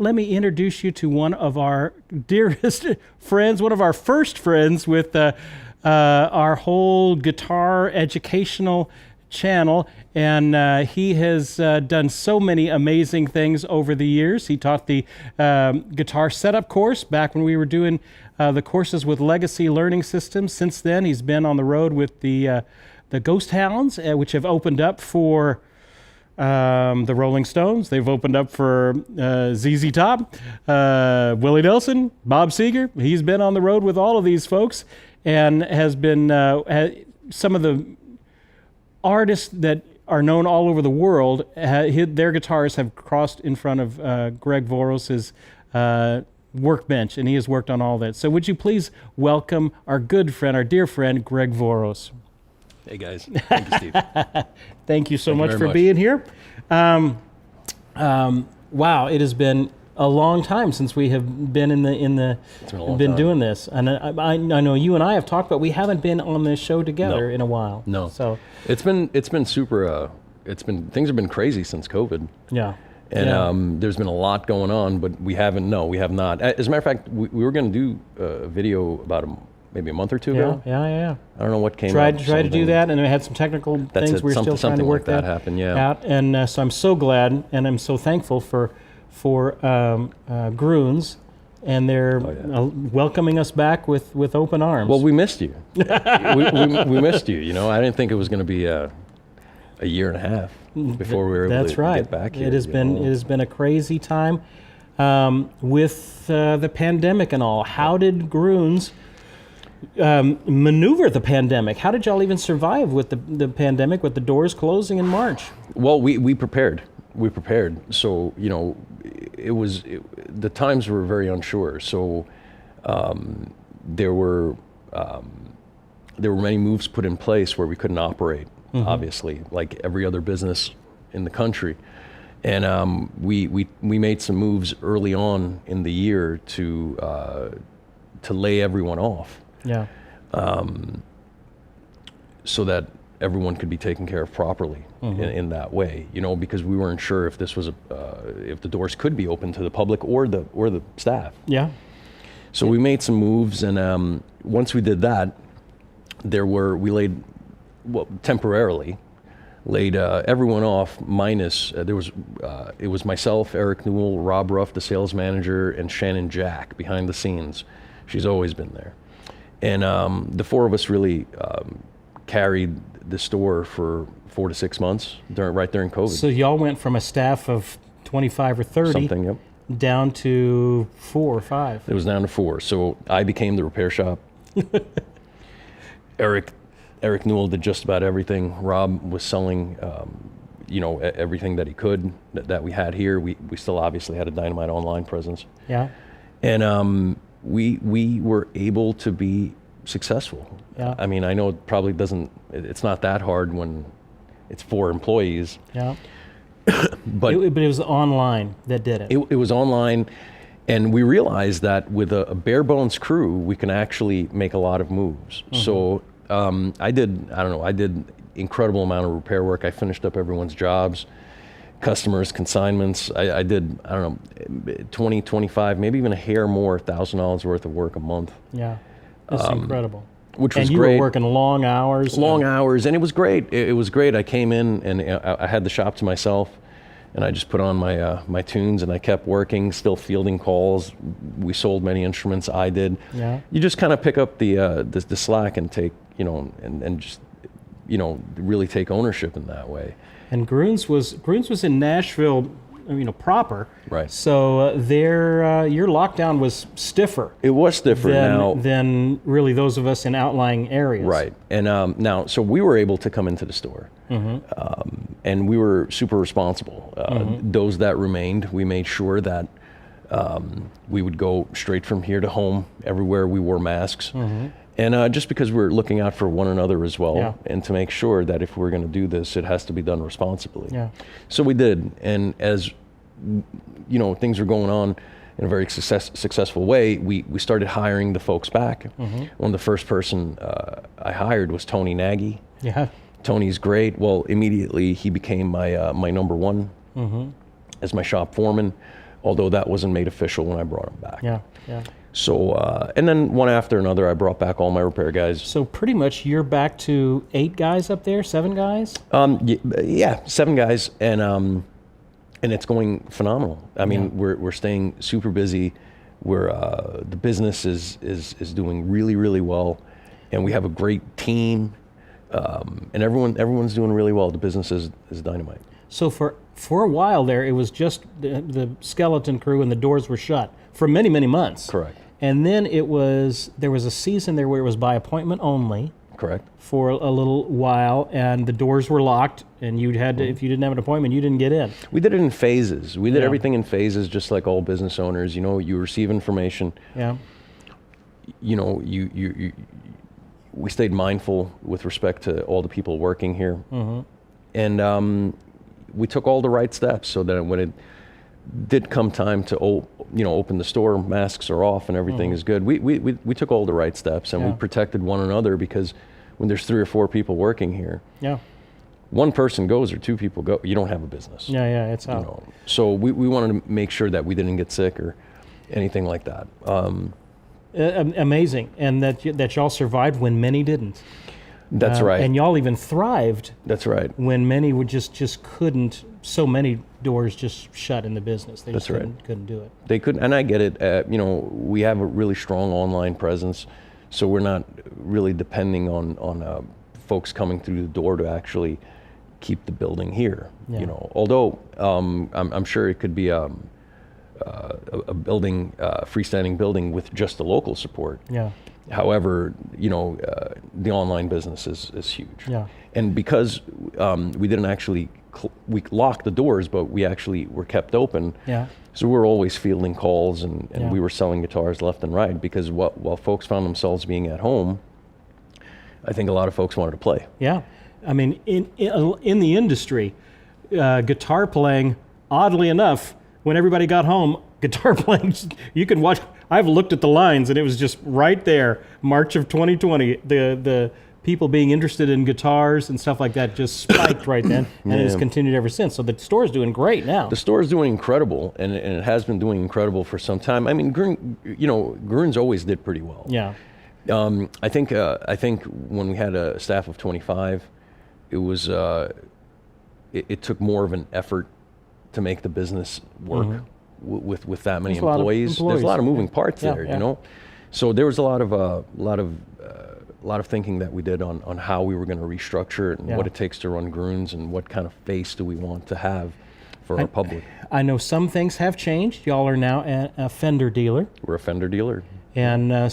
let me introduce you to one of our dearest friends, one of our first friends with our whole guitar educational channel. And he has done so many amazing things over the years. He taught the guitar setup course back when we were doing the courses with Legacy Learning Systems. Since then, he's been on the road with the Ghost Hounds, which have opened up for the Rolling Stones. They've opened up for ZZ Top, Willie Nelson, Bob Seger. He's been on the road with all of these folks and has been some of the artists that are known all over the world. Their guitars have crossed in front of Greg Voros' workbench, and he has worked on all that. So would you please welcome our good friend, our dear friend, Greg Voros. Hey guys, thank you, Steve. Thank you so much for being here. Wow, it has been a long time since we have been doing this, and I know you and I have talked, but we haven't been on this show together in a while. No, so it's been super. Things have been crazy since COVID. Yeah. And there's been a lot going on, but we have not. As a matter of fact, we were going to do a video about maybe a month or two ago. Yeah. I don't know what came Tried to do that, and we had some technical things. We're still trying to work that happen, out. And so I'm so glad, and I'm so thankful for Grunes, and they're welcoming us back with open arms. Well, we missed you. we missed you. You know, I didn't think it was going to be a year and a half before we were able to get back here. It has been a crazy time with the pandemic and all. How did Grunes maneuver the pandemic? How did y'all even survive with the pandemic, with the doors closing in March? Well, we prepared. So, you know, the times were very unsure. So there were many moves put in place where we couldn't operate, obviously, like every other business in the country. And we made some moves early on in the year to lay everyone off. Yeah. So that everyone could be taken care of properly in that way, you know, because we weren't sure if this was if the doors could be open to the public or the staff. Yeah. So we made some moves, and once we did that, temporarily laid everyone off minus it was myself, Eric Newell, Rob Ruff, the sales manager, and Shannon Jack behind the scenes. She's always been there. And the four of us really carried the store for 4 to 6 months right during COVID. So y'all went from a staff of 25 or 30 down to 4 or 5. It was down to 4. So I became the repair shop. Eric Newell did just about everything. Rob was selling, everything that he could that we had here. We still obviously had a Dynamite online presence. Yeah. And we were able to be successful. Yeah. I mean, I know it probably it's not that hard when it's 4 employees. Yeah. but it was online that did it. It was online, and we realized that with a bare bones crew, we can actually make a lot of moves. So I did incredible amount of repair work. I finished up everyone's jobs, customers, consignments. I did, 20, 25, maybe even a hair more, $1,000 worth of work a month. Yeah, that's incredible. Which was great. And you were working long hours. Hours, and it was great. It was great. I came in and I had the shop to myself, and I just put on my tunes, and I kept working, still fielding calls. We sold many instruments. I did. Yeah. You just kind of pick up the slack and take, and just, really take ownership in that way. And Grunes was in Nashville, proper. Right. So your lockdown was stiffer. It was stiffer than really those of us in outlying areas. Right. And now, so we were able to come into the store, and we were super responsible. Those that remained, we made sure that we would go straight from here to home. Everywhere we wore masks. And just because we're looking out for one another as well, and to make sure that if we're going to do this, it has to be done responsibly. Yeah. So we did, and as things were going on in a very successful way, we started hiring the folks back. One of the first person I hired was Tony Nagy. Yeah. Tony's great. Well, immediately he became my number one as my shop foreman. although that wasn't made official when I brought them back. Yeah, yeah. So, and then one after another, I brought back all my repair guys. So pretty much you're back to 8 guys up there, 7 guys? Yeah, 7 guys, and it's going phenomenal. I mean, we're staying super busy. The business is doing really, really well, and we have a great team, and everyone's doing really well. The business is dynamite. So for a while there, it was just the skeleton crew and the doors were shut for many, many months. Correct. And then there was a season there where it was by appointment only. Correct. For a little while, and the doors were locked, and you had to, if you didn't have an appointment, you didn't get in. We did it in phases. We did everything in phases, just like all business owners. You know, you receive information. Yeah. You know, we stayed mindful with respect to all the people working here, and we took all the right steps so that when it did come time to open the store, masks are off and everything is good. We took all the right steps, and we protected one another, because when there's 3 or 4 people working here, one person goes or 2 people go, you don't have a business. Yeah, it's out. You know? So we wanted to make sure that we didn't get sick or anything like that. Amazing, and that y'all survived when many didn't. That's right. And y'all even thrived. That's right. When many would just couldn't. So many doors just shut in the business. They just couldn't do it. They couldn't, and I get it. You know, we have a really strong online presence, so we're not really depending on folks coming through the door to actually keep the building here. You know, although I'm sure it could be a building, freestanding building with just the local support. Yeah. However, you know, the online business is huge. Yeah. And because we didn't actually, we locked the doors, but we actually were kept open. Yeah. So we were always fielding calls, and we were selling guitars left and right, because while folks found themselves being at home, I think a lot of folks wanted to play. Yeah. I mean, in the industry, guitar playing, oddly enough, when everybody got home, guitar playing, you can watch. I've looked at the lines, and it was just right there, March of 2020. The people being interested in guitars and stuff like that just spiked right then, and it has continued ever since. So the store's doing great now. The store is doing incredible, and it has been doing incredible for some time. I mean, Grun's always did pretty well. Yeah. I think when we had a staff of 25, it was it took more of an effort to make the business work with that many employees. There's a lot of moving parts there, you know. So there was a lot of thinking that we did on how we were going to restructure it, and what it takes to run Grun's, and what kind of face do we want to have for our public. I know some things have changed. Y'all are now a Fender dealer. We're a Fender dealer. And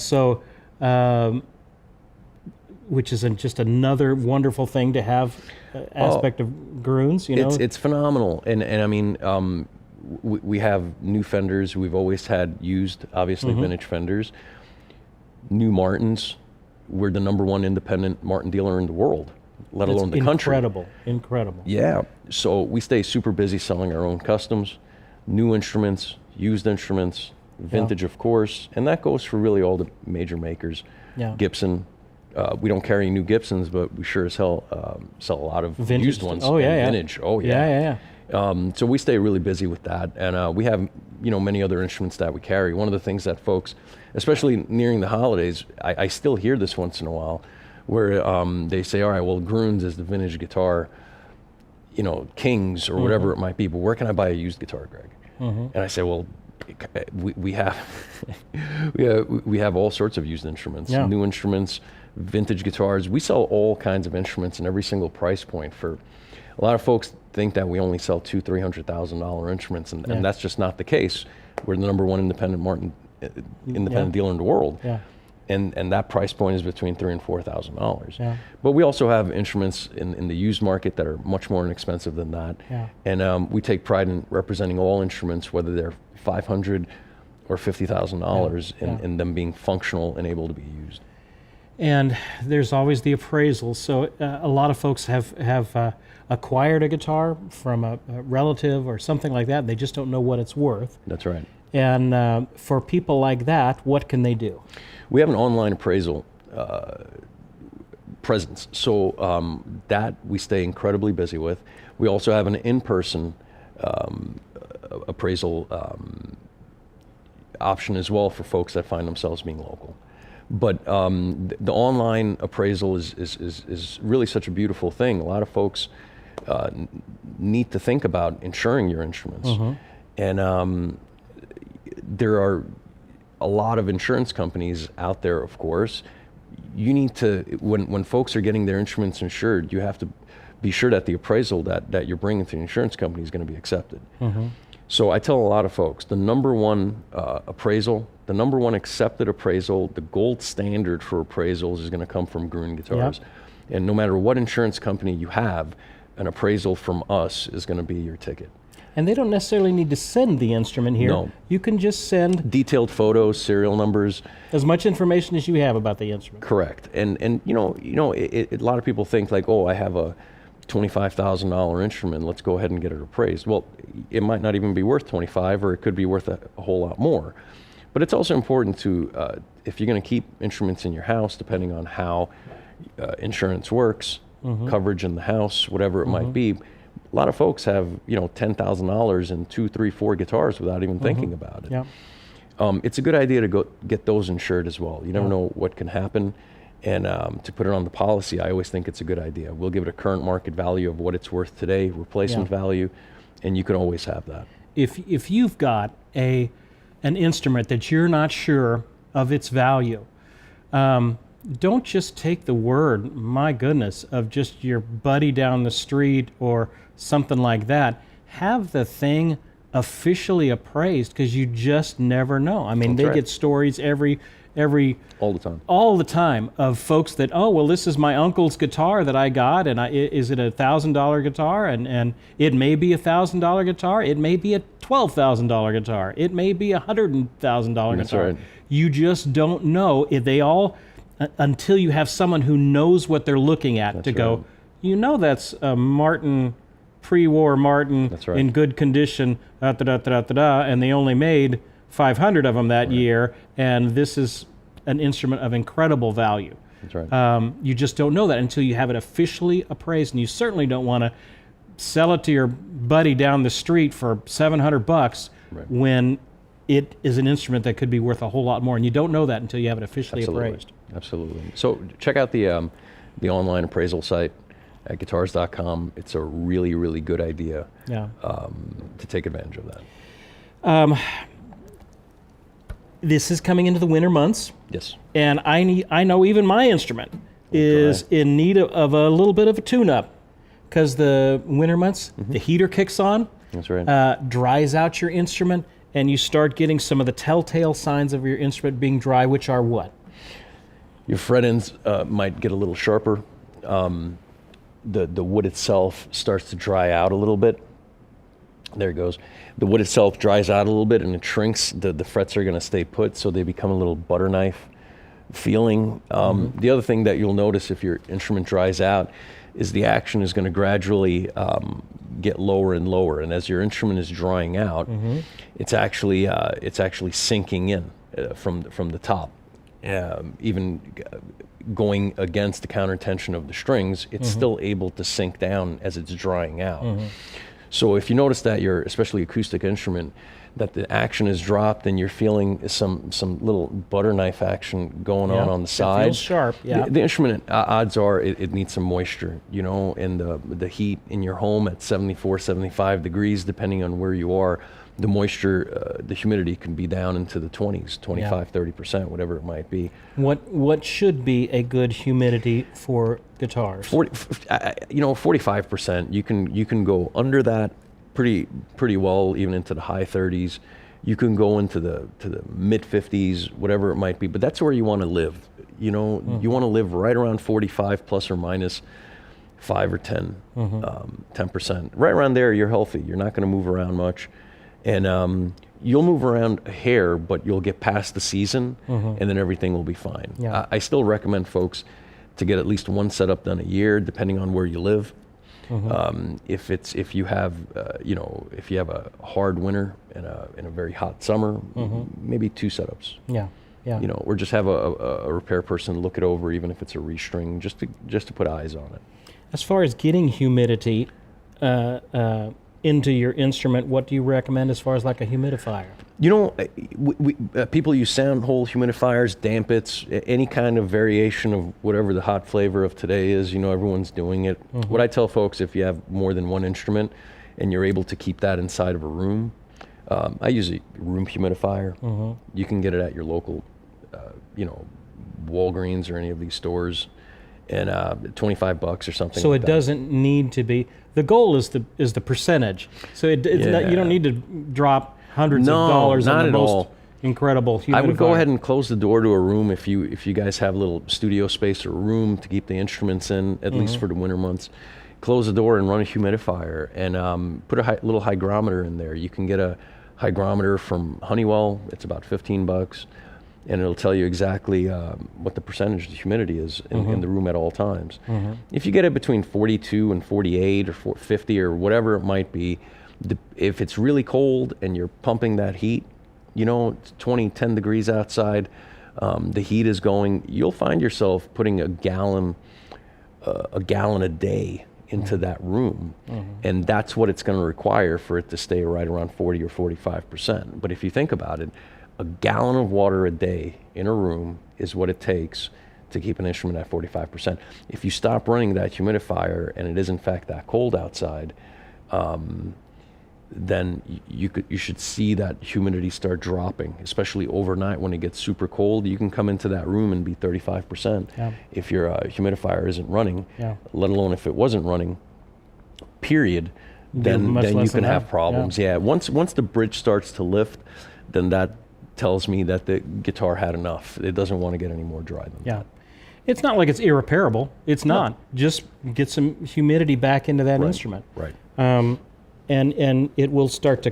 which is just another wonderful thing to have aspect of Grun's, you know? It's phenomenal. And I mean, we have new Fenders. We've always had used, obviously, vintage Fenders. New Martins. We're the #1 independent Martin dealer in the world, let alone the country. Incredible. Yeah. So we stay super busy selling our own customs, new instruments, used instruments, vintage, of course, and that goes for really all the major makers. Yeah. Gibson. We don't carry new Gibsons, but we sure as hell sell a lot of vintage used ones. Oh yeah, vintage. Oh yeah. So we stay really busy with that, and we have many other instruments that we carry. One of the things that folks, especially nearing the holidays, I still hear this once in a while, where they say, "All right, well, Grun's is the vintage guitar, Kings or whatever it might be, but where can I buy a used guitar, Greg?" And I say, well, we have we have all sorts of used instruments, new instruments, vintage guitars. We sell all kinds of instruments in every single price point. For a lot of folks think that we only sell $200,000-$300,000 instruments, and that's just not the case. We're the #1 independent Martin independent dealer in the world, and that price point is between $3,000 and $4,000. But we also have instruments in the used market that are much more inexpensive than that, and we take pride in representing all instruments, whether they're $500 or $50,000, in them being functional and able to be used. And there's always the appraisals. So a lot of folks have acquired a guitar from a relative or something like that, and they just don't know what it's worth. That's right. And for people like that, what can they do? We have an online appraisal presence, so that we stay incredibly busy with. We also have an in-person appraisal option as well for folks that find themselves being local. But the online appraisal is really such a beautiful thing. A lot of folks need to think about insuring your instruments. And there are a lot of insurance companies out there, of course. You need to, when folks are getting their instruments insured, you have to be sure that the appraisal that you're bringing to the insurance company is going to be accepted. So I tell a lot of folks, the number one appraisal, the number one accepted appraisal, the gold standard for appraisals is going to come from Gruen Guitars. And no matter what insurance company you have, an appraisal from us is going to be your ticket. And they don't necessarily need to send the instrument here. No. You can just send detailed photos, serial numbers, as much information as you have about the instrument. Correct. And a lot of people think like, oh, I have a $25,000 instrument, let's go ahead and get it appraised. Well, it might not even be worth 25, or it could be worth a whole lot more. But it's also important to, if you're going to keep instruments in your house, depending on how insurance works, coverage in the house, whatever it might be, a lot of folks have, $10,000 in 2, 3, 4 guitars without even thinking about it. It's a good idea to go get those insured as well. You never know what can happen. And to put it on the policy, I always think it's a good idea. We'll give it a current market value of what it's worth today, replacement value, and you can always have that. If you've got an instrument that you're not sure of its value, don't just take the word, my goodness, of just your buddy down the street or something like that. Have the thing officially appraised, because you just never know. I mean, they get stories every all the time of folks that, oh, well, this is my uncle's guitar that I got, and is it a $1,000 guitar? And it may be a $1,000 guitar, it may be a $12,000 guitar, it may be a $100,000 guitar. Right. You just don't know. If they all, until you have someone who knows what they're looking at to go, that's a Martin, pre-war Martin in good condition, and they only made 500 of them that year, and this is an instrument of incredible value. That's right. You just don't know that until you have it officially appraised, and you certainly don't want to sell it to your buddy down the street for $700 when it is an instrument that could be worth a whole lot more, and you don't know that until you have it officially appraised. Absolutely. So check out the online appraisal site at guitars.com. It's a really, really good idea to take advantage of that. This is coming into the winter months. Yes. And I know even my instrument is in need of a little bit of a tune-up, because the winter months, the heater kicks on. That's right. Dries out your instrument, and you start getting some of the telltale signs of your instrument being dry, which are what? Your fret ends might get a little sharper. The wood itself starts to dry out a little bit. There it goes. The wood itself dries out a little bit and it shrinks. The frets are going to stay put, so they become a little butter knife feeling. The other thing that you'll notice if your instrument dries out is the action is going to gradually get lower and lower. And as your instrument is drying out, it's actually sinking in from the top. Even going against the counter tension of the strings, it's still able to sink down as it's drying out. So if you notice that your, especially acoustic instrument, that the action is dropped and you're feeling some little butter knife action going on the side. It feels sharp, The instrument, odds are it needs some moisture, and the heat in your home at 74, 75 degrees, depending on where you are, the moisture, the humidity can be down into the 20s, 25, 30%, whatever it might be. What should be a good humidity for guitars? 45%. You can go under that pretty well, even into the high 30s. You can go into the mid 50s, whatever it might be. But that's where you want to live. You want to live right around 45 plus or minus 5 or 10, 10%. Right around there, you're healthy. You're not going to move around much. And you'll move around a hair, but you'll get past the season, and then everything will be fine. I still recommend folks to get at least one setup done a year, depending on where you live. If you have a hard winter and a very hot summer, maybe 2 setups. Or just have a repair person look it over, even if it's a restring, just to put eyes on it. As far as getting humidity, into your instrument, what do you recommend as far as like a humidifier? You know, people use sound hole humidifiers, dampits, any kind of variation of whatever the hot flavor of today is. You know, everyone's doing it. What I tell folks, if you have more than one instrument and you're able to keep that inside of a room, I use a room humidifier. You can get it at your local, you know, Walgreens or any of these stores, and $25 or something. So like it that. doesn't need to be. The goal is the percentage. So it's not, you don't need to drop hundreds of dollars on the most incredible humidifier. I would go ahead and close the door to a room if you guys have a little studio space or room to keep the instruments in, at least for the winter months. Close the door and run a humidifier, and put a little hygrometer in there. You can get a hygrometer from Honeywell. It's about $15, and it'll tell you exactly what the percentage of humidity is in the room at all times. If you get it between 42 and 48 or 50 or whatever it might be, if it's really cold and you're pumping that heat, you know, it's 10 degrees outside, the heat is going, you'll find yourself putting a gallon a day into that room, and that's what it's going to require for it to stay right around 40 or 45%. But if you think about it, a gallon of water a day in a room is what it takes to keep an instrument at 45%. If you stop running that humidifier and it is in fact that cold outside, then you should see that humidity start dropping, especially overnight when it gets super cold. You can come into that room and be 35% if your humidifier isn't running, let alone if it wasn't running, period, then you can have problems. Once the bridge starts to lift, then that tells me that the guitar had enough. It doesn't want to get any more dry than that. It's not like it's irreparable. It's not. Just get some humidity back into that instrument. Right. And it will start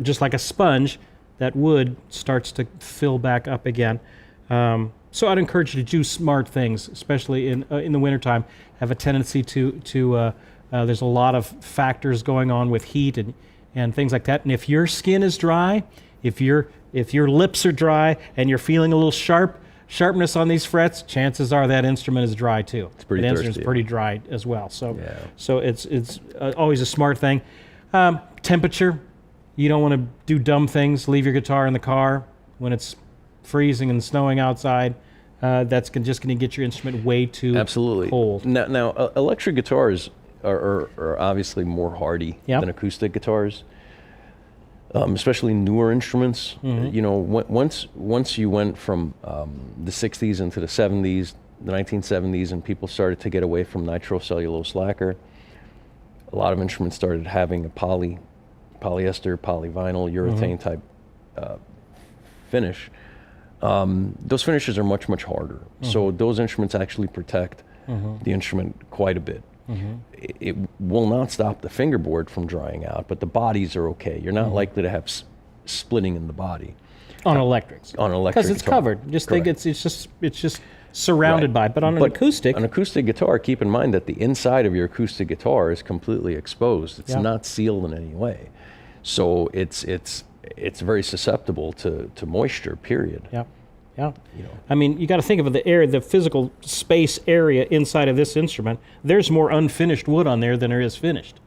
just like a sponge. That wood starts to fill back up again. So I'd encourage you to do smart things, especially in the wintertime. Have a tendency to there's a lot of factors going on with heat and things like that. And if your skin is dry, if your lips are dry and you're feeling a little sharpness on these frets, chances are that instrument is dry too. It's pretty that thirsty. instrument's pretty dry as well. So it's always a smart thing. Temperature, you don't want to do dumb things. Leave your guitar in the car when it's freezing and snowing outside. That's just going to get your instrument way too cold. Now, electric guitars are obviously more hardy than acoustic guitars. Especially newer instruments. You know, once you went from the 60s into the 70s, the 1970s, and people started to get away from nitrocellulose lacquer, a lot of instruments started having a polyester, polyvinyl, urethane type finish. Those finishes are much, much harder. So those instruments actually protect the instrument quite a bit. It will not stop the fingerboard from drying out, but the bodies are okay. You're not likely to have splitting in the body. On electrics. On electric because it's guitar. covered. Just think it's just surrounded by it. But on an acoustic guitar, keep in mind that the inside of your acoustic guitar is completely exposed. It's not sealed in any way, so it's very susceptible to moisture. Period. You know. I mean, you got to think of the physical space area inside of this instrument. There's more unfinished wood on there than there is finished,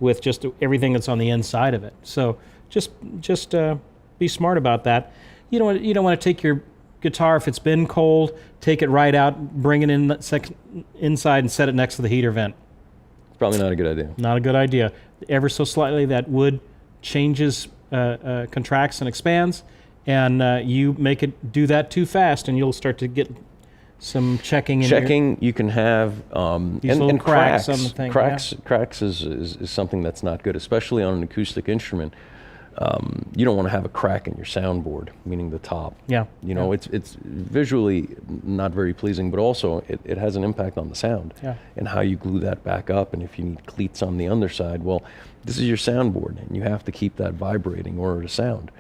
with just everything that's on the inside of it. So just be smart about that. You don't want to take your guitar, if it's been cold, take it right out, bring it inside and set it next to the heater vent. It's probably not a good idea. Not a good idea. Ever so slightly, that wood changes, contracts and expands, and you make it do that too fast, and you'll start to get some checking. You can have these little cracks on the thing. Cracks is something that's not good, especially on an acoustic instrument. You don't want to have a crack in your soundboard, meaning the top. It's visually not very pleasing, but also it has an impact on the sound and how you glue that back up. And if you need cleats on the underside, well, this is your soundboard, and you have to keep that vibrating in order to sound,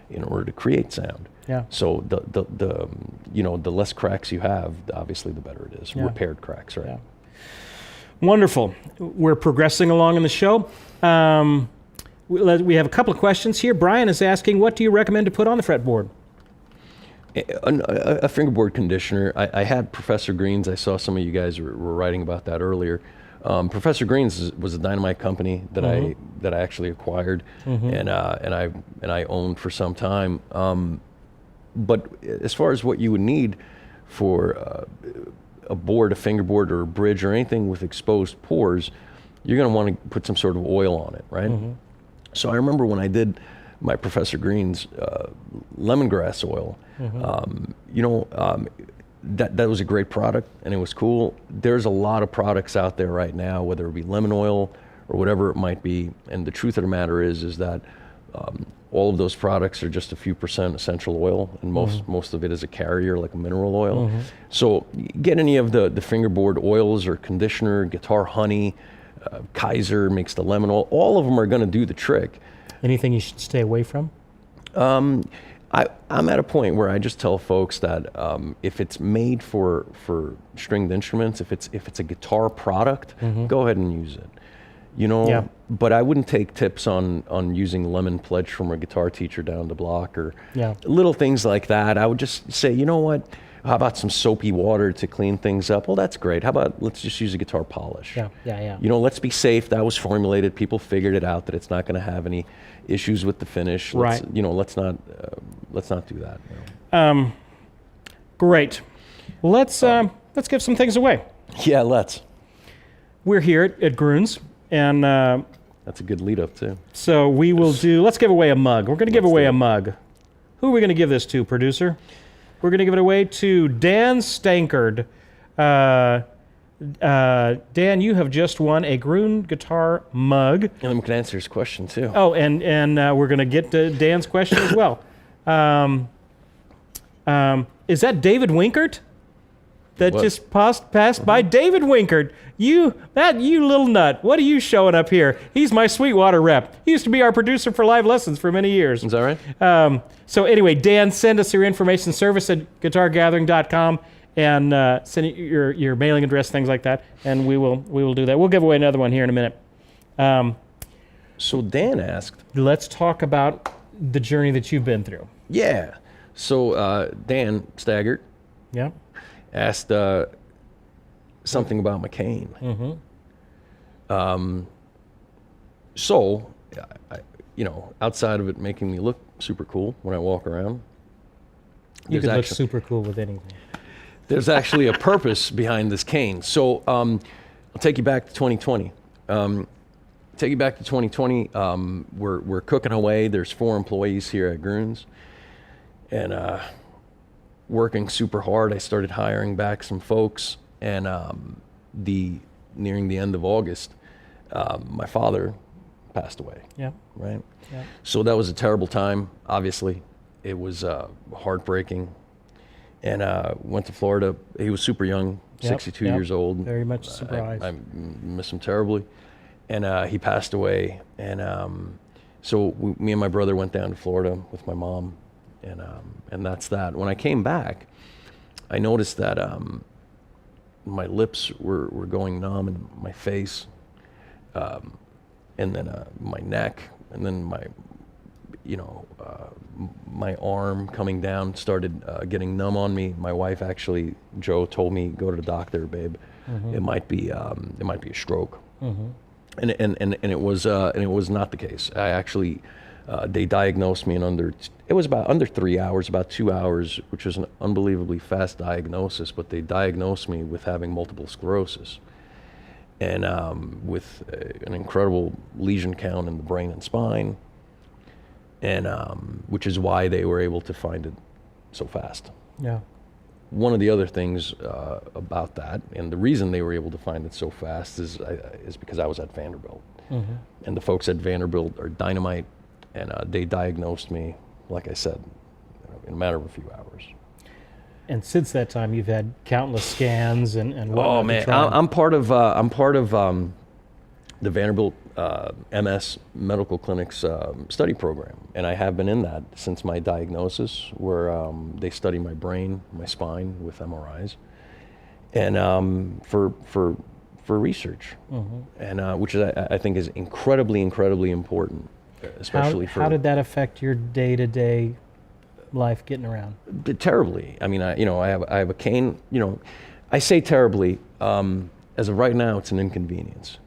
in order to create sound. So the less cracks you have, obviously the better it is. Repaired cracks, right? Wonderful. We're progressing along in the show. We have a couple of questions here. Brian is asking, what do you recommend to put on the fretboard? A fingerboard conditioner. I had Professor Green's. I saw some of you guys were writing about that earlier. Professor Green's was a dynamite company that I actually acquired, and I owned for some time. But as far as what you would need for a board, a fingerboard, or a bridge, or anything with exposed pores, you're going to want to put some sort of oil on it, right? So I remember when I did my Professor Green's lemongrass oil, that was a great product and it was cool. There's a lot of products out there right now, whether it be lemon oil or whatever it might be. And the truth of the matter is that all of those products are just a few percent essential oil, and most of it is a carrier, like a mineral oil. So get any of the fingerboard oils or conditioner, Guitar Honey, Kaiser makes the lemon oil. All of them are going to do the trick. Anything you should stay away from? I'm at a point where I just tell folks that if it's made for stringed instruments, if it's a guitar product, go ahead and use it. But I wouldn't take tips on using lemon pledge from a guitar teacher down the block or little things like that. I would just say, you know what? How about some soapy water to clean things up? Well, that's great. How about let's just use a guitar polish? Let's be safe. That was formulated. People figured it out that it's not going to have any issues with the finish. Let's not do that. Great. Let's give some things away. Yeah, let's. We're here at Grun's, and that's a good lead up too. So let's give away a mug. We're going to give away a mug. Who are we going to give this to, producer? We're going to give it away to Dan Stankard. Dan, you have just won a Grun guitar mug. And then we can answer his question too. Oh, and we're going to get to Dan's question as well. Is that David Winkert? That just passed by? David Winkert, you little nut. What are you showing up here? He's my Sweetwater rep. He used to be our producer for live lessons for many years. Is that right? So anyway, Dan, send us your information, service at guitargathering.com, and send your mailing address, things like that, and we will do that. We'll give away another one here in a minute. So Dan asked, let's talk about the journey that you've been through. Yeah. So Dan Staggart. Yeah. Asked something about McCain. So, outside of it making me look super cool when I walk around, you could look super cool with anything. There's actually a purpose behind this cane. So, I'll take you back to 2020. We're cooking away. There's 4 employees here at Grun's, and working super hard. I started hiring back some folks, and nearing the end of August, my father passed away. Yeah. Right. Yeah. So that was a terrible time. Obviously, it was heartbreaking, and went to Florida. He was super young, 62 years old. Very much surprised. I miss him terribly, and he passed away. And so me and my brother went down to Florida with my mom. And that's that. When I came back, I noticed that my lips were going numb, and my face, and then my neck, and then my arm coming down started getting numb on me. My wife actually, Joe, told me, go to the doctor, babe. It might be a stroke. And it was not the case. I actually. They diagnosed me in under 3 hours, about 2 hours, which was an unbelievably fast diagnosis, but they diagnosed me with having multiple sclerosis, and with an incredible lesion count in the brain and spine, and which is why they were able to find it so fast. Yeah. One of the other things about that, and the reason they were able to find it so fast is because I was at Vanderbilt, and the folks at Vanderbilt are dynamite. And they diagnosed me, like I said, in a matter of a few hours. And since that time, you've had countless scans and whatnot. Oh man, I'm part of the Vanderbilt MS Medical Clinic's study program, and I have been in that since my diagnosis, where they study my brain, my spine with MRIs, and for research, and which I think is incredibly important. Especially how did that affect your day-to-day life getting around? Terribly. I mean, I have a cane. I say terribly. as of right now, it's an inconvenience.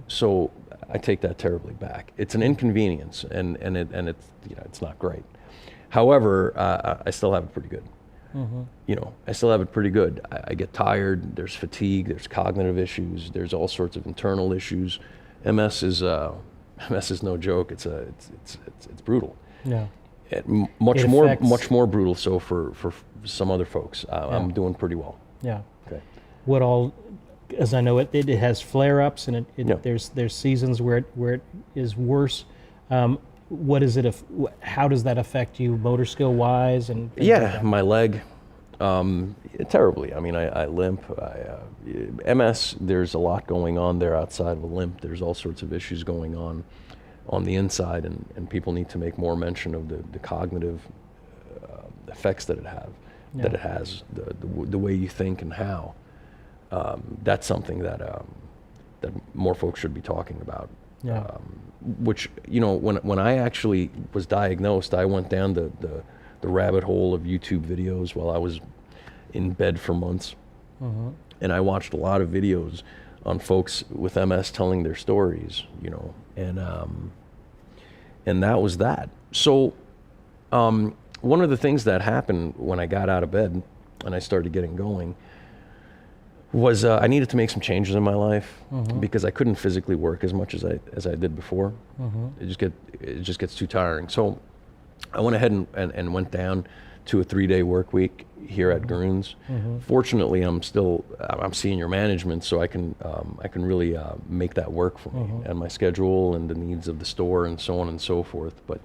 So I take that terribly back. It's an inconvenience, and it's, you know, it's not great. However, I still have it pretty good. You know, I still have it pretty good. I get tired. There's fatigue. There's cognitive issues. There's all sorts of internal issues. MS is no joke. It's brutal. Yeah. Much more brutal. So for some other folks, I'm doing pretty well. Yeah. Okay. What all? As I know, it has flare-ups, and Yeah. there's seasons where it is worse. What is it? How does that affect you, motor skill wise? And things like that? My leg, terribly. I mean, I limp. MS. There's a lot going on there outside of a limp. There's all sorts of issues going on the inside, and people need to make more mention of the cognitive effects that it has, the way you think and how. That's something that more folks should be talking about. Yeah. Which, you know, when I actually was diagnosed, I went down the rabbit hole of YouTube videos while I was in bed for months. And I watched a lot of videos on folks with MS telling their stories, you know, and that was that. So one of the things that happened when I got out of bed and I started getting going was I needed to make some changes in my life because I couldn't physically work as much as I did before. It just gets too tiring. So I went ahead and went down to a 3-day work week here at Krenz. Fortunately, I'm senior management, so I can really make that work for me and my schedule and the needs of the store and so on and so forth. But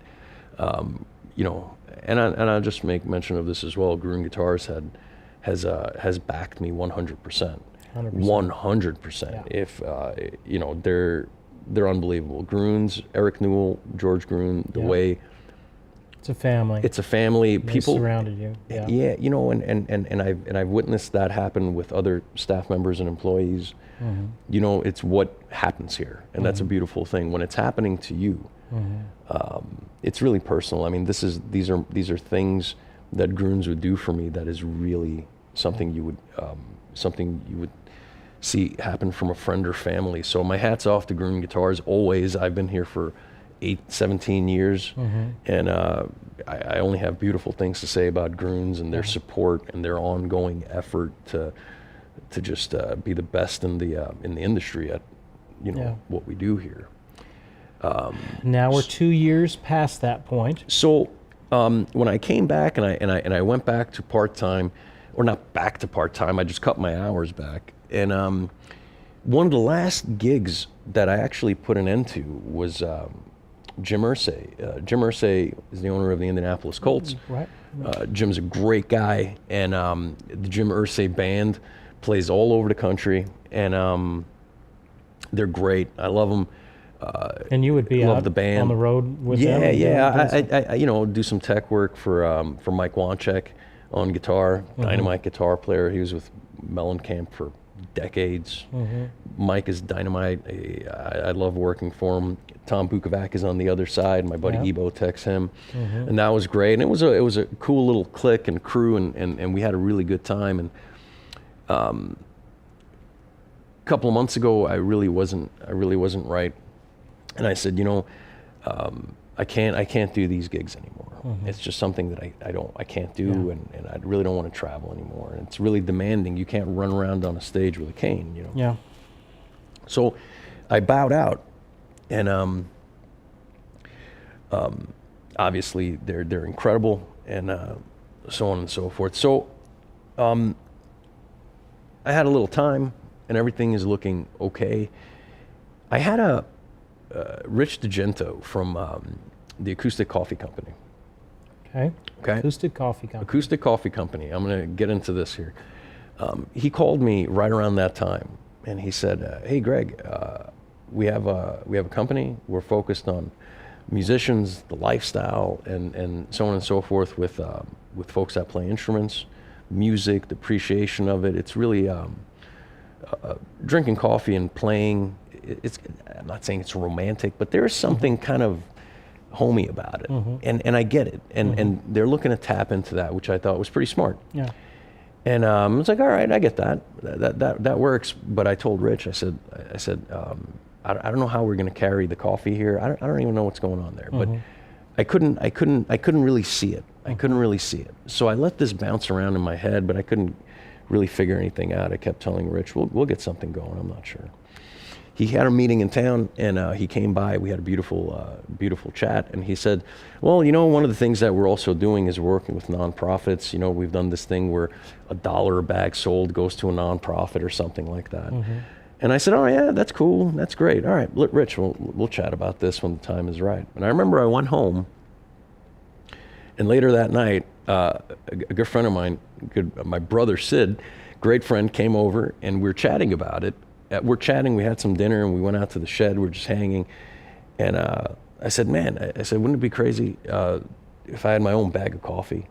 you know, and I'll just make mention of this as well. Krenz Guitarist has backed me 100%. 100%. Yeah. If you know, they're unbelievable. Krenz, Eric Newell, George Krenz, the way it's a family. It's a family. They People surrounded you. Yeah. Yeah, you know, and I've witnessed that happen with other staff members and employees. You know, it's what happens here, and that's a beautiful thing. When it's happening to you, it's really personal. I mean, these are things that Krenz would do for me. That is really something you would see happen from a friend or family. So my hat's off to Krenz Guitars always. I've been here for 17 years, and I only have beautiful things to say about Krenz and their support and their ongoing effort to just be the best in the industry at, you know, what we do here. Now we're 2 years past that point. So when I came back and I went back to part-time, or not back to part-time, I just cut my hours back. And one of the last gigs that I actually put an end to was Jim Irsay. Jim Irsay is the owner of the Indianapolis Colts. Right. Jim's a great guy, and the Jim Irsay band plays all over the country, and they're great. I love them. And you would be out the band on the road with them? Yeah. I you know, do some tech work for Mike Wanchek on guitar, dynamite guitar player. He was with Mellencamp for decades. Mike is dynamite. I love working for him. Tom Bukovac is on the other side. My buddy Ebo texts him, and that was great. And it was a cool little clique and crew, and we had a really good time. And a couple of months ago, I really wasn't right, and I said, you know, I can't do these gigs anymore. It's just something that I can't do, and I really don't want to travel anymore. And it's really demanding. You can't run around on a stage with a cane, you know. Yeah. So I bowed out, and obviously they're incredible, and so on and so forth. So I had a little time, and everything is looking okay. I had a Rich DeGento from the Acoustic Coffee Company. Okay. Acoustic Coffee Company. I'm going to get into this here. He called me right around that time, and he said, "Hey, Greg, we have a company. We're focused on musicians, the lifestyle, and so on and so forth with folks that play instruments, music, the appreciation of it. It's really drinking coffee and playing. I'm not saying it's romantic, but there is something kind of homey about it, and I get it, and they're looking to tap into that, which I thought was pretty smart. Yeah. And I was like, all right, I get that. That works. But I told Rich, I said, I don't know how we're going to carry the coffee here. I don't even know what's going on there. But I couldn't really see it. I couldn't really see it. So I let this bounce around in my head, but I couldn't really figure anything out. I kept telling Rich, we'll get something going. I'm not sure. He had a meeting in town, and he came by. We had a beautiful chat, and he said, well, one of the things that we're also doing is working with nonprofits. We've done this thing where $1 a bag sold goes to a nonprofit or something like that. And I said, oh yeah, that's cool, that's great. All right, Rich, we'll chat about this when the time is right. And I remember I went home, and later that night, a good friend of mine, my brother Sid, great friend, came over, and we were chatting about it. We're chatting, we had some dinner, and we went out to the shed, we're just hanging. And I said, man, wouldn't it be crazy if I had my own bag of coffee?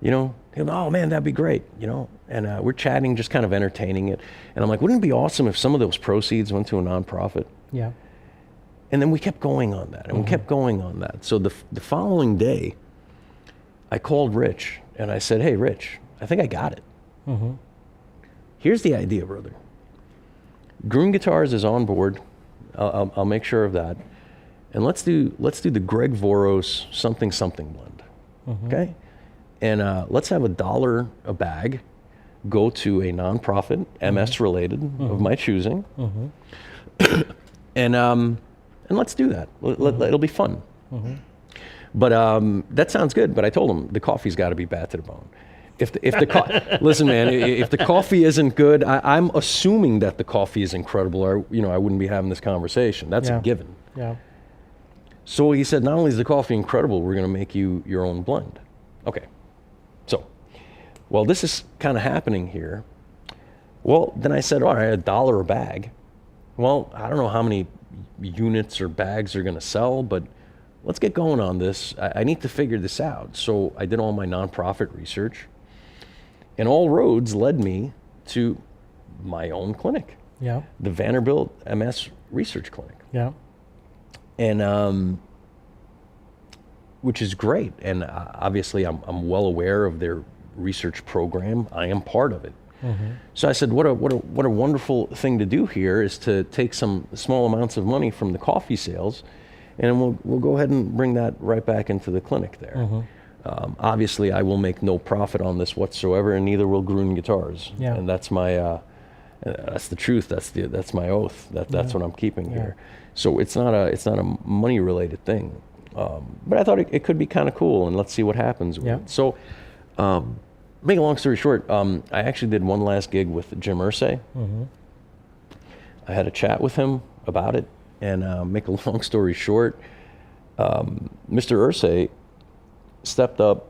He goes, oh man, that'd be great, And we're chatting, just kind of entertaining it. And I'm like, wouldn't it be awesome if some of those proceeds went to a nonprofit? Yeah. And then we kept going on that, and we kept going on that. So the following day, I called Rich, and I said, hey, Rich, I think I got it. Here's the idea, brother. Groom Guitars is on board. I'll make sure of that. And let's do the Greg Voros something blend. Okay? And let's have $1 a bag go to a nonprofit, MS related, of my choosing. And let's do that. It'll be fun. But that sounds good. But I told him the coffee's got to be bad to the bone. Listen, man, if the coffee isn't good, I'm assuming that the coffee is incredible, or I wouldn't be having this conversation. That's a given. Yeah. So he said, not only is the coffee incredible, we're going to make you your own blend. Okay. So, well, this is kind of happening here. Well, then I said, all right, $1 a bag. Well, I don't know how many units or bags are going to sell, but let's get going on this. I need to figure this out. So I did all my nonprofit research, and all roads led me to my own clinic. Yeah. The Vanderbilt MS Research Clinic. Yeah. And which is great. And obviously I'm well aware of their research program. I am part of it. So I said, what a wonderful thing to do here is to take some small amounts of money from the coffee sales, and we'll go ahead and bring that right back into the clinic there. Obviously, I will make no profit on this whatsoever, and neither will Gruen Guitars. Yeah. And that's my that's the truth. That's my oath. That's what I'm keeping here. So it's not a money related thing. But I thought it could be kind of cool, and let's see what happens with it. So, make a long story short, I actually did one last gig with Jim Irsay. I had a chat with him about it, and make a long story short, Mr. Irsay stepped up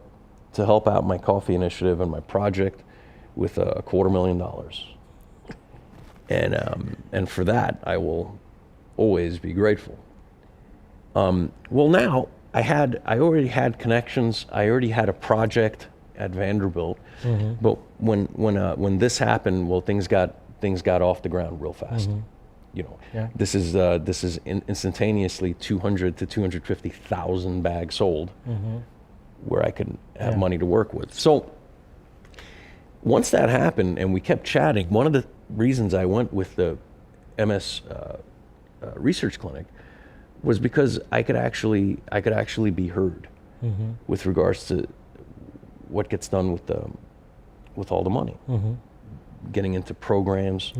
to help out my coffee initiative and my project with $250,000. And for that, I will always be grateful. Well, now I already had connections. I already had a project at Vanderbilt, but when this happened, well, things got off the ground real fast. This is instantaneously 200 to 250,000 bags sold, where I could have money to work with. So once that happened, and we kept chatting, one of the reasons I went with the MS Research Clinic was because I could actually be heard with regards to what gets done with all the money, getting into programs,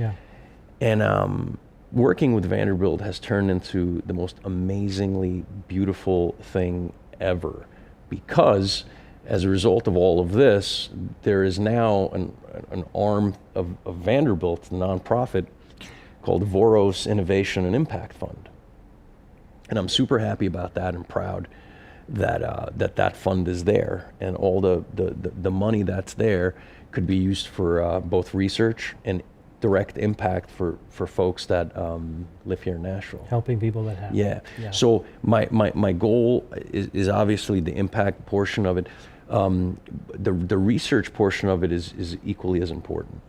and working with Vanderbilt has turned into the most amazingly beautiful thing ever, because as a result of all of this, there is now an arm of Vanderbilt, a nonprofit called Voros Innovation and Impact Fund. And I'm super happy about that and proud that fund is there, and all the money that's there could be used for both research and direct impact for folks that live here in Nashville. Helping people that have. Yeah. So my goal is obviously the impact portion of it. The research portion of it is equally as important.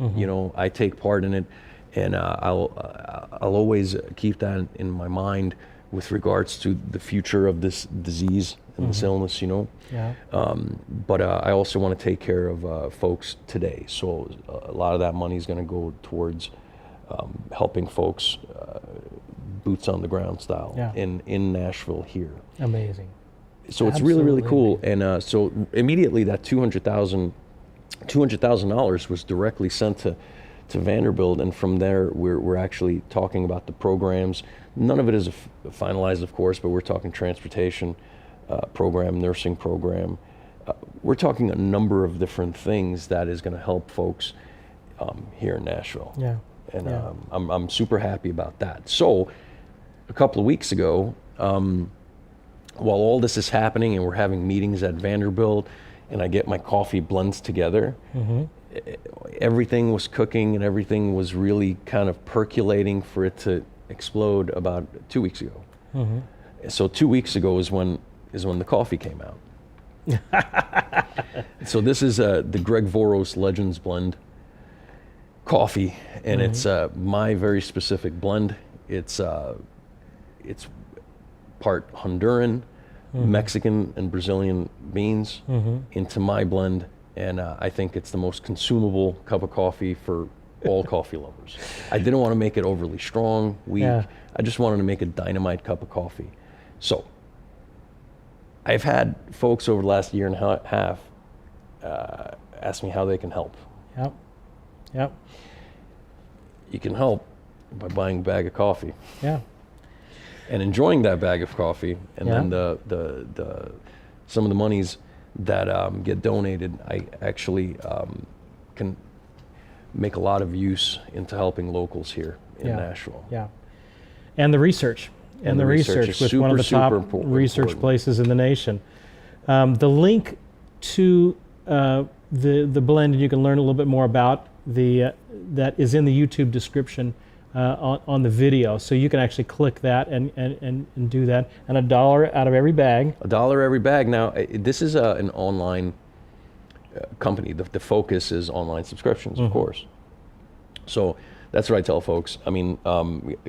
I take part in it, and I'll always keep that in my mind with regards to the future of this disease and this illness, you know. Yeah. But I also want to take care of folks today. So a lot of that money is going to go towards helping folks, boots on the ground style, in Nashville here. Amazing. So it's really, really cool. And so immediately that $200,000 was directly sent to Vanderbilt, and from there we're actually talking about the programs. None of it is finalized, of course, but we're talking transportation program, nursing program. We're talking a number of different things that is going to help folks here in Nashville. Yeah. And I'm super happy about that. So a couple of weeks ago, while all this is happening and we're having meetings at Vanderbilt, and I get my coffee blends together, everything was cooking and everything was really kind of percolating for it to explode about 2 weeks ago. So 2 weeks ago is when the coffee came out. So this is the Greg Voros Legends Blend coffee, and it's my very specific blend. It's part Honduran, Mexican, and Brazilian beans into my blend, and I think it's the most consumable cup of coffee for all coffee lovers. I didn't want to make it overly strong, weak. I just wanted to make a dynamite cup of coffee. So I've had folks over the last year and a half ask me how they can help. Yep. You can help by buying a bag of coffee. Yeah. And enjoying that bag of coffee, and then the some of the monies that get donated, I actually can make a lot of use into helping locals here in Nashville. Yeah. And the research. And the research with one of the top research places in the nation. The link to the blend, and you can learn a little bit more about that is in the YouTube description on the video. So you can actually click that and do that. And $1 out of every bag. $1 every bag. Now, this is an online company. The focus is online subscriptions, of course. So that's what I tell folks. I mean,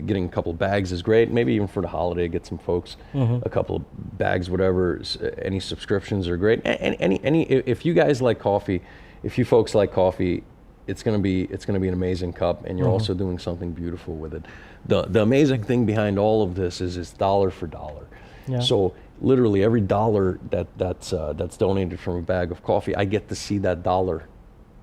getting a couple of bags is great. Maybe even for the holiday, get some folks a couple of bags, whatever. Any subscriptions are great. Any if you guys like coffee, if you folks like coffee, it's gonna be an amazing cup, and you're also doing something beautiful with it. The amazing thing behind all of this is it's dollar for dollar. Yeah. So literally every dollar that's donated from a bag of coffee, I get to see that dollar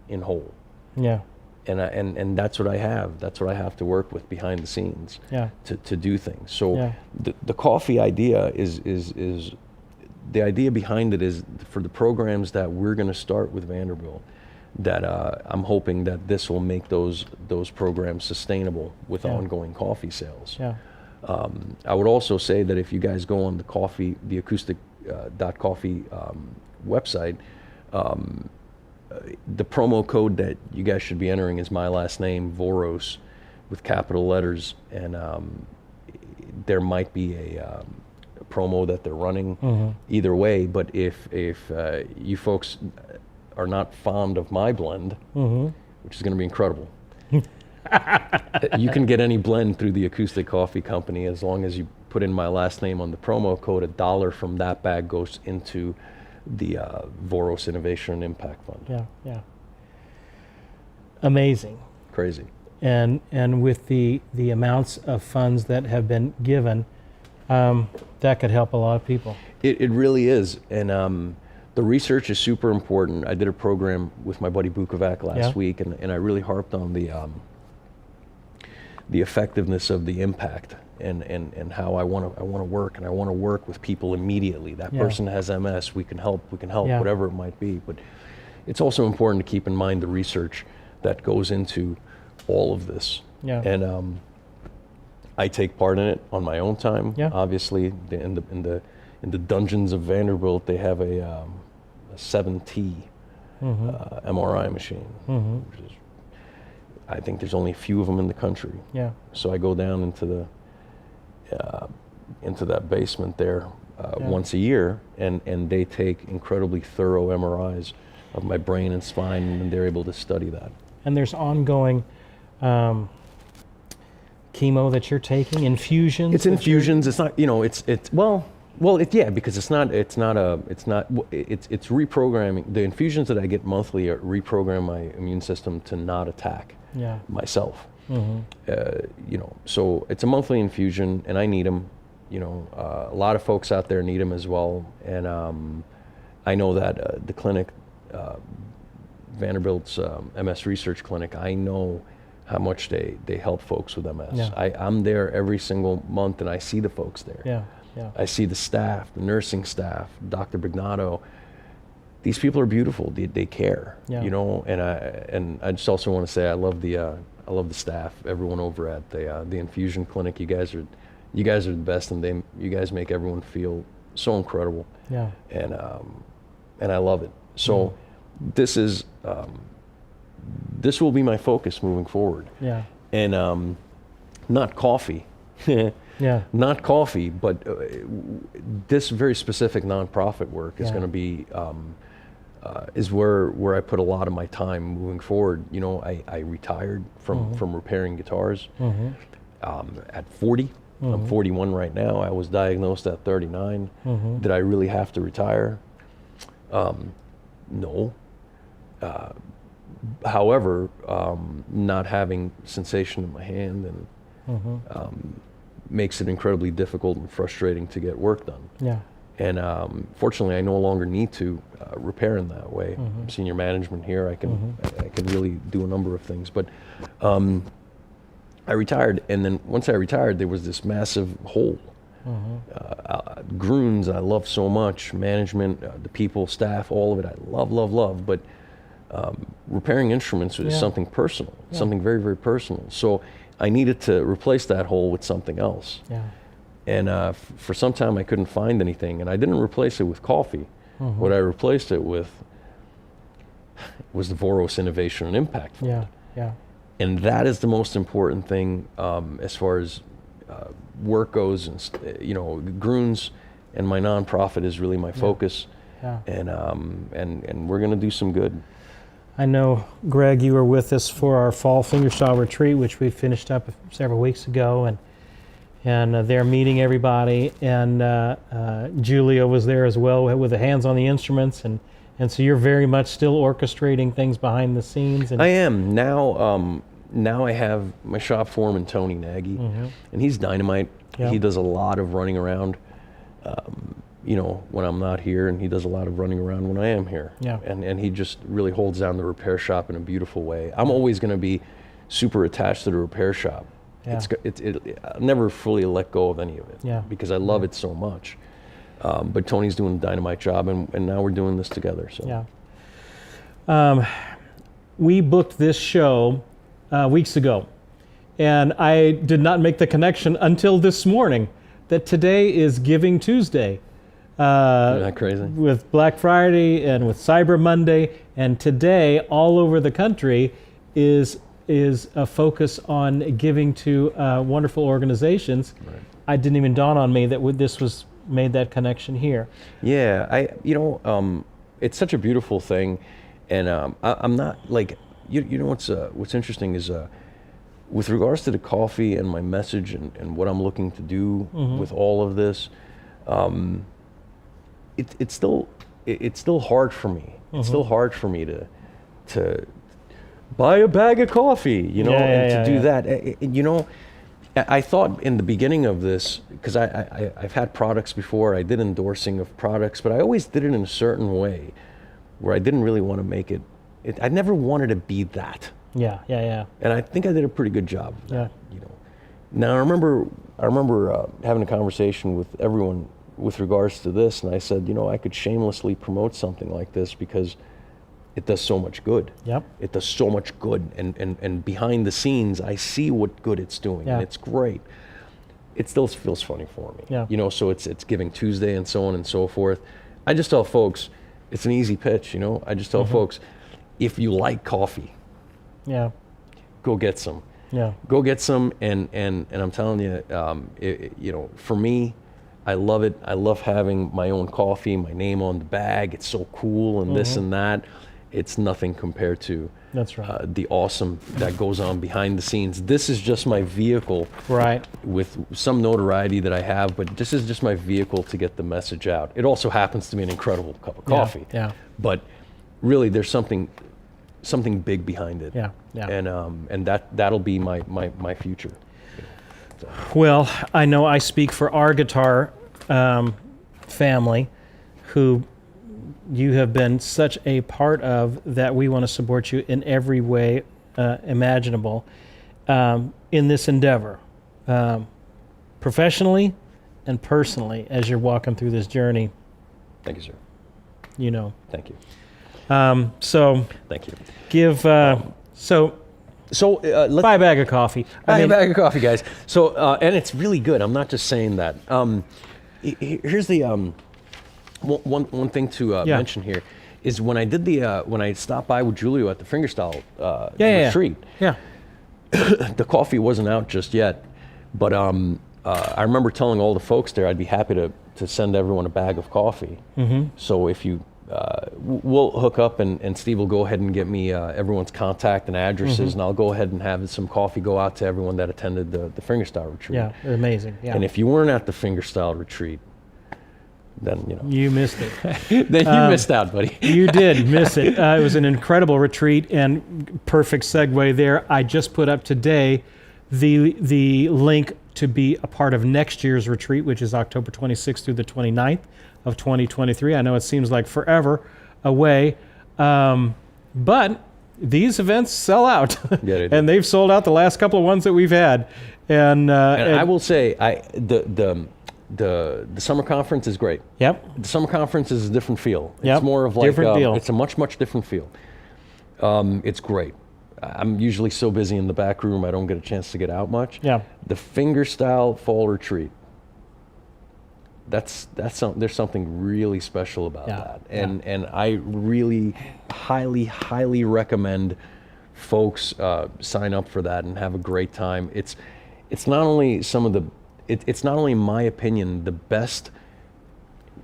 in whole. Yeah. And that's what I have. That's what I have to work with behind the scenes to do things. So the coffee idea is the idea behind it is for the programs that we're going to start with Vanderbilt, that I'm hoping that this will make those programs sustainable with ongoing coffee sales. Yeah. I would also say that if you guys go on the acoustic .coffee website, the promo code that you guys should be entering is my last name, Voros, with capital letters, and there might be a promo that they're running either way. But if you folks are not fond of my blend, which is going to be incredible, you can get any blend through the Acoustic Coffee Company as long as you put in my last name on the promo code. $1 from that bag goes into the Voros Innovation and Impact Fund. Yeah. Amazing. Crazy. And with the amounts of funds that have been given, that could help a lot of people. It really is. And the research is super important. I did a program with my buddy Bukovac last week, and I really harped on the effectiveness of the impact. And how I want to work, and I want to work with people immediately. That person has MS, we can help, whatever it might be. But it's also important to keep in mind the research that goes into all of this. Yeah. And I take part in it on my own time. Yeah. Obviously, in the dungeons of Vanderbilt, they have a 7T MRI machine. Which is, I think there's only a few of them in the country. Yeah. So I go down into that basement there once a year, and they take incredibly thorough MRIs of my brain and spine, and they're able to study that. And there's ongoing chemo that you're taking, infusions? It's infusions. It's not, because it's reprogramming. The infusions that I get monthly reprogram my immune system to not attack myself. So it's a monthly infusion, and I need them. A lot of folks out there need them as well, and I know that the clinic, Vanderbilt's MS Research Clinic, I know how much they help folks with MS. Yeah. I'm there every single month, and I see the folks there. Yeah. I see the staff, the nursing staff, Dr. Bignato. These people are beautiful. They care, and I just also want to say I love the staff, everyone over at the infusion clinic. You guys are the best, and you guys make everyone feel so incredible. Yeah. And I love it. So this will be my focus moving forward. Yeah. And not coffee. Yeah. Not coffee, but this very specific nonprofit work is going to be is where I put a lot of my time moving forward. I retired from repairing guitars at 40. I'm 41 right now. I was diagnosed at 39. Did I really have to retire? No. However, not having sensation in my hand and makes it incredibly difficult and frustrating to get work done. Yeah. And fortunately, I no longer need to repair in that way. I'm senior management here. I can really do a number of things. But I retired, and then once I retired, there was this massive hole. Groons, I love so much. Management, the people, staff, all of it, I love. But repairing instruments is something personal, something very, very personal. So I needed to replace that hole with something else. Yeah. And for some time I couldn't find anything, and I didn't replace it with coffee. What I replaced it with was the Voros Innovation and Impact Fund. Yeah. And that is the most important thing as far as work goes, and Groons and my nonprofit is really my focus. Yeah. And we're going to do some good. I know, Greg, you were with us for our fall fingerstyle retreat, which we finished up several weeks ago, and they're meeting everybody, and Julia was there as well with the hands on the instruments, and so you're very much still orchestrating things behind the scenes. And I am now. Now I have my shop foreman Tony Nagy, and he's dynamite. Yeah. He does a lot of running around. When I'm not here, and he does a lot of running around when I am here. Yeah. And he just really holds down the repair shop in a beautiful way. I'm always going to be super attached to the repair shop. Yeah. I'll never fully let go of any of it because I love it so much. But Tony's doing a dynamite job, and now we're doing this together. So. Yeah. We booked this show weeks ago, and I did not make the connection until this morning that today is Giving Tuesday. Isn't that crazy? With Black Friday and with Cyber Monday, and today all over the country is a focus on giving to wonderful organizations. Right. I didn't even dawn on me that this was made that connection here. Yeah, it's such a beautiful thing, and I'm not like what's interesting is with regards to the coffee and my message and what I'm looking to do with all of this. It's still hard for me. It's still hard for me to buy a bag of coffee, and to do that. I thought in the beginning of this, because I've had products before, I did endorsing of products, but I always did it in a certain way where I didn't really want to make it. I never wanted to be that. Yeah. And I think I did a pretty good job of that. Now I remember having a conversation with everyone with regards to this, and I said, I could shamelessly promote something like this because it does so much good. Yep. It does so much good, and behind the scenes, I see what good it's doing, and it's great. It still feels funny for me. Yeah. So it's Giving Tuesday and so on and so forth. I just tell folks, it's an easy pitch. I just tell folks, if you like coffee, go get some. Yeah. Go get some, and I'm telling you, for me, I love it. I love having my own coffee, my name on the bag. It's so cool, and this and that. it's nothing compared to That's right. the awesome that goes on behind the scenes. This is just my vehicle, Right. with some notoriety that I have, but this is just my vehicle to get the message out. It also happens to be an incredible cup of coffee. Yeah. But really, there's something big behind it. Yeah. Yeah. And that'll be my future. So. Well, I know I speak for our guitar family, who you have been such a part of, that we want to support you in every way imaginable in this endeavor, professionally and personally, as you're walking through this journey. Thank you, sir. You know. Thank you. So Thank you. give Let's buy a bag of coffee. buy a bag of coffee, guys. So and it's really good. I'm not just saying that. Here's the one thing to mention here is when I did when I stopped by with Julio at the fingerstyle retreat. Yeah. The coffee wasn't out just yet, but I remember telling all the folks there I'd be happy to send everyone a bag of coffee. Mm-hmm. So if you we'll hook up and Steve will go ahead and get me everyone's contact and addresses, and I'll go ahead and have some coffee go out to everyone that attended the fingerstyle retreat. Yeah, amazing. Yeah. And if you weren't at the fingerstyle retreat, then You missed it. then you missed out, buddy. You did miss it. It was an incredible retreat, and perfect segue there. I just put up today the link to be a part of next year's retreat, which is October 26th through the 29th of 2023. I know it seems like forever away, but these events sell out, and they've sold out the last couple of ones that we've had. And I will say, the summer conference is great. Yep. The summer conference is a different feel. Yep. It's more of like Different deal. It's a much different feel. It's great. I'm usually so busy in the back room I don't get a chance to get out much. Yeah. The fingerstyle fall retreat. There's something really special about that, and I really highly recommend folks sign up for that and have a great time. It's not only it's not only in my opinion the best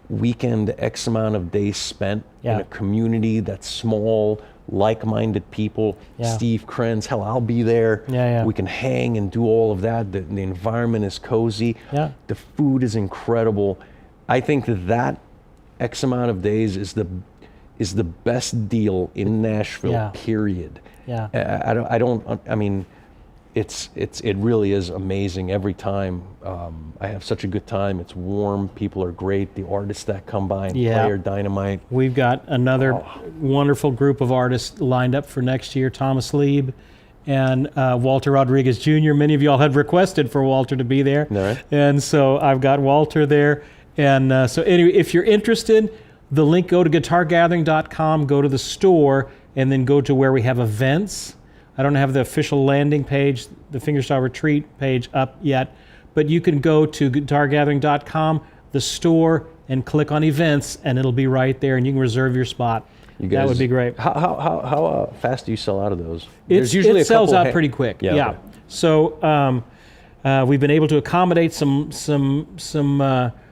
weekend X amount of days spent in a community that's small, like-minded people. Steve, Krenz, hell, I'll be there. We can hang and do all of that. The environment is cozy. The food is incredible. I think that X amount of days is the best deal in Nashville. Period. I mean, it really is amazing every time. I have such a good time. It's warm. People are great. The artists that come by and play are dynamite. We've got another wonderful group of artists lined up for next year. Thomas Lieb and Walter Rodriguez Jr. Many of y'all had requested for Walter to be there. Right. And so I've got Walter there. And so anyway, if you're interested, the link, go to guitargathering.com, go to the store, and then go to where we have events. I don't have the official landing page, the Fingerstyle Retreat page up yet, but you can go to guitargathering.com, the store, and click on events, and it'll be right there, and you can reserve your spot. You guys, that would be great. How fast do you sell out of those? It sells out pretty quick. Yeah. Okay. So we've been able to accommodate some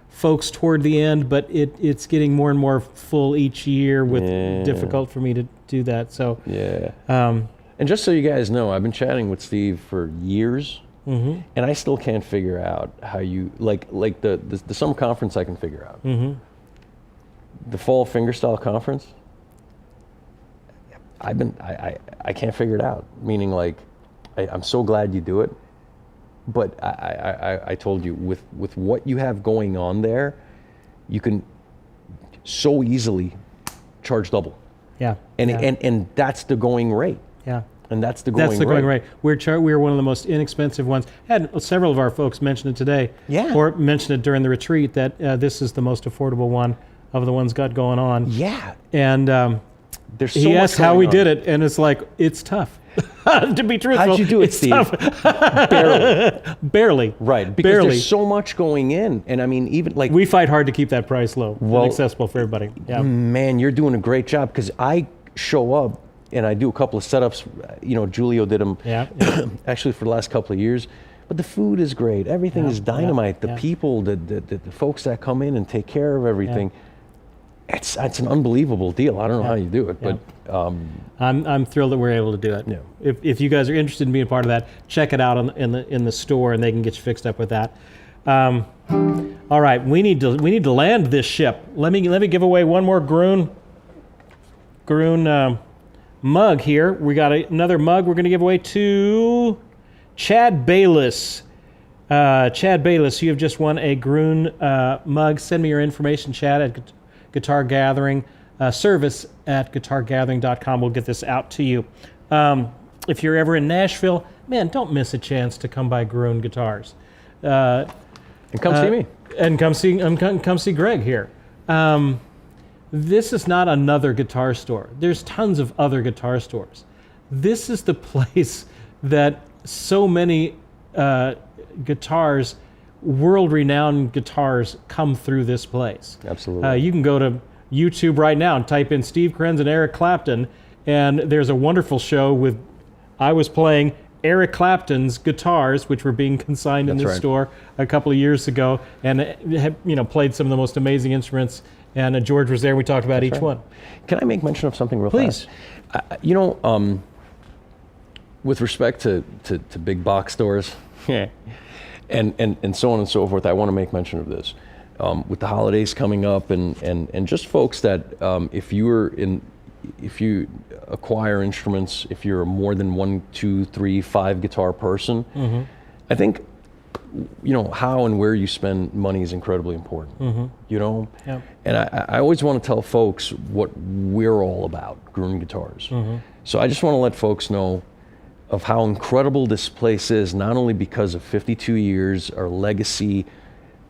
folks toward the end, but it's getting more and more full each year. Difficult for me to do that. So and just so you guys know, I've been chatting with Steve for years, and I still can't figure out how you like the summer conference. I can figure out the fall fingerstyle conference. I can't figure it out. Meaning, like, I'm so glad you do it, but I told you with what you have going on there, you can so easily charge double. And that's the going rate. And that's the going rate. We're one of the most inexpensive ones. Had several of our folks mention it today. Or mention it during the retreat that this is the most affordable one of the ones got going on. And there's so he asked how we did it, and it's like, it's tough. To be truthful, how'd you do it, Steve? Barely. Right, because there's so much going in, and I mean, even like we fight hard to keep that price low and accessible for everybody. Man, you're doing a great job, because I show up and I do a couple of setups. Julio did them actually for the last couple of years. But the food is great. Everything is dynamite. The people, the folks that come in and take care of everything. it's an unbelievable deal. I don't know how you do it, but I'm thrilled that we're able to do it. Yeah. If you guys are interested in being a part of that, check it out in the store, and they can get you fixed up with that. All right, we need to land this ship. Let me give away one more Groon mug here. We got another mug we're going to give away to Chad Bayless. Chad Bayless, you have just won a Groon mug. Send me your information, Chad, at Guitar Gathering. Service at guitargathering.com. We'll get this out to you. If you're ever in Nashville, man, don't miss a chance to come by Groon Guitars. and come see me. And come see Greg here. This is not another guitar store. There's tons of other guitar stores. This is the place that so many guitars, world-renowned guitars, come through this place. Absolutely. You can go to YouTube right now and type in Steve Krenz and Eric Clapton, and there's a wonderful show with, I was playing Eric Clapton's guitars, which were being consigned in this store a couple of years ago, and have, played some of the most amazing instruments. And George was there. We talked about each one. Can I make mention of something real fast? Please. With respect to big box stores, and so on and so forth, I want to make mention of this. With the holidays coming up, and just folks that if you acquire instruments, if you're a more than 1, 2, 3, 5 guitar person, I think how and where you spend money is incredibly important. And I always want to tell folks what we're all about, Groon Guitars. So I just want to let folks know of how incredible this place is, not only because of 52 years, our legacy,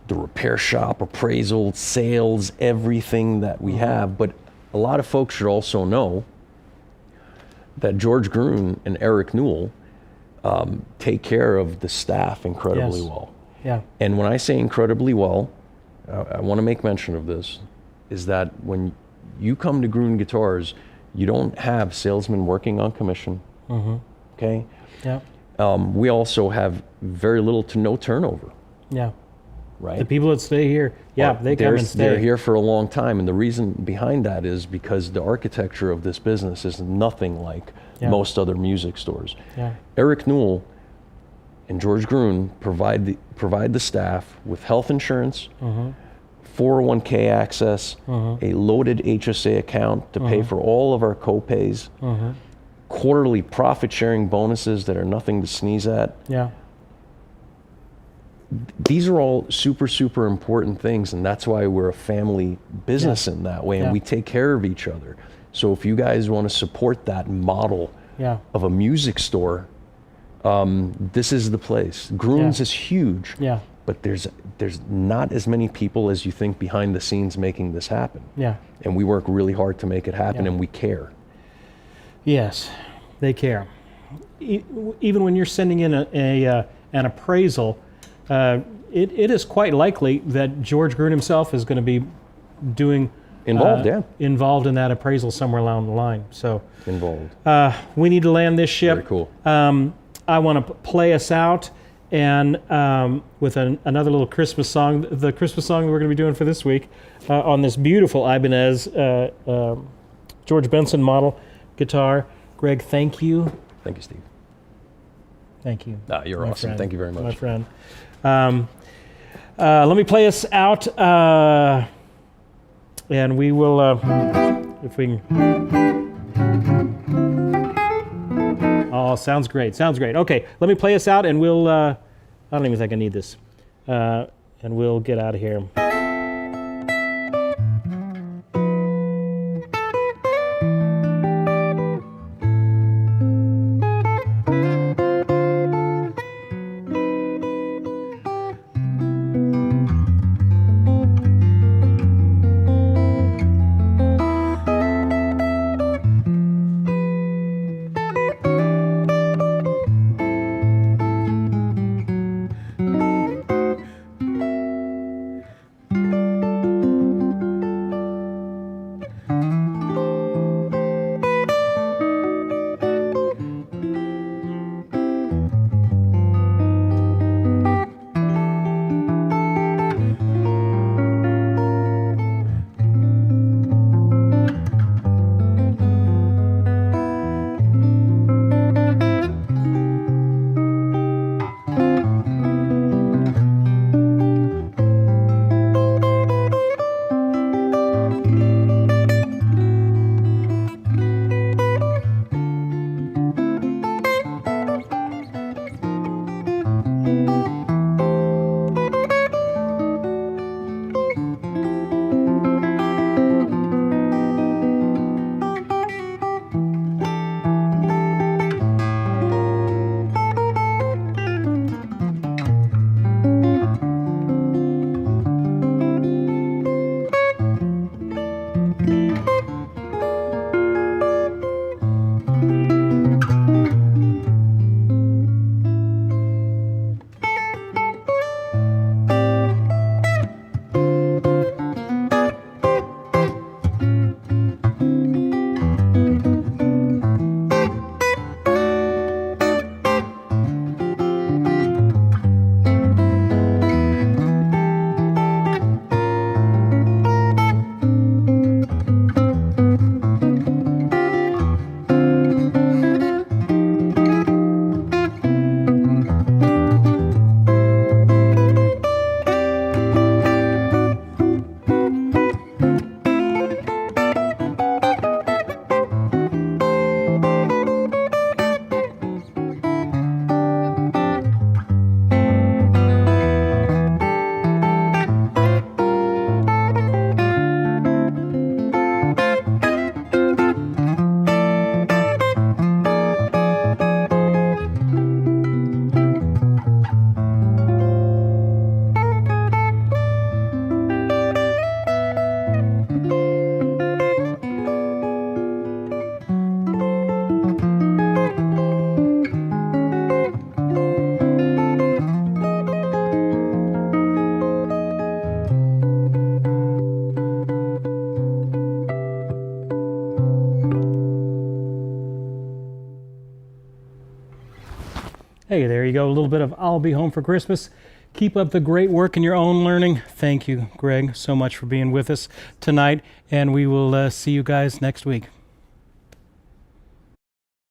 the repair shop, appraisal, sales, everything that we have, but a lot of folks should also know that George Groon and Eric Newell take care of the staff incredibly well. Yeah. And when I say incredibly well, I want to make mention of this, is that when you come to Groon Guitars, you don't have salesmen working on commission. Okay? Yeah. We also have very little to no turnover. Yeah. Right? The people that stay here, they come and stay. They're here for a long time, and the reason behind that is because the architecture of this business is nothing like most other music stores. Yeah. Eric Newell and George Groon provide the staff with health insurance, 401k access, a loaded HSA account to pay for all of our co-pays, quarterly profit-sharing bonuses that are nothing to sneeze at. Yeah. These are all super, super important things, and that's why we're a family business in that way, and we take care of each other. So if you guys want to support that model of a music store, this is the place. Groon's is huge, but there's not as many people as you think behind the scenes making this happen. Yeah. And we work really hard to make it happen, and we care. Yes, they care. Even when you're sending in an appraisal, it is quite likely that George Groon himself is going to be involved in that appraisal somewhere along the line. So we need to land this ship. Very cool. I want to play us out and with another little Christmas song, the Christmas song that we're going to be doing for this week on this beautiful Ibanez George Benson model guitar. Greg, thank you. Thank you, Steve. Thank you. You're awesome. Friend. Thank you very much. My friend. Let me play us out, and we will, if we can. Oh, sounds great. Sounds great. Okay, let me play us out, and we'll, I don't even think I need this, and we'll get out of here. Hey, there you go. A little bit of I'll Be Home for Christmas. Keep up the great work in your own learning. Thank you, Greg, so much for being with us tonight, and we will see you guys next week.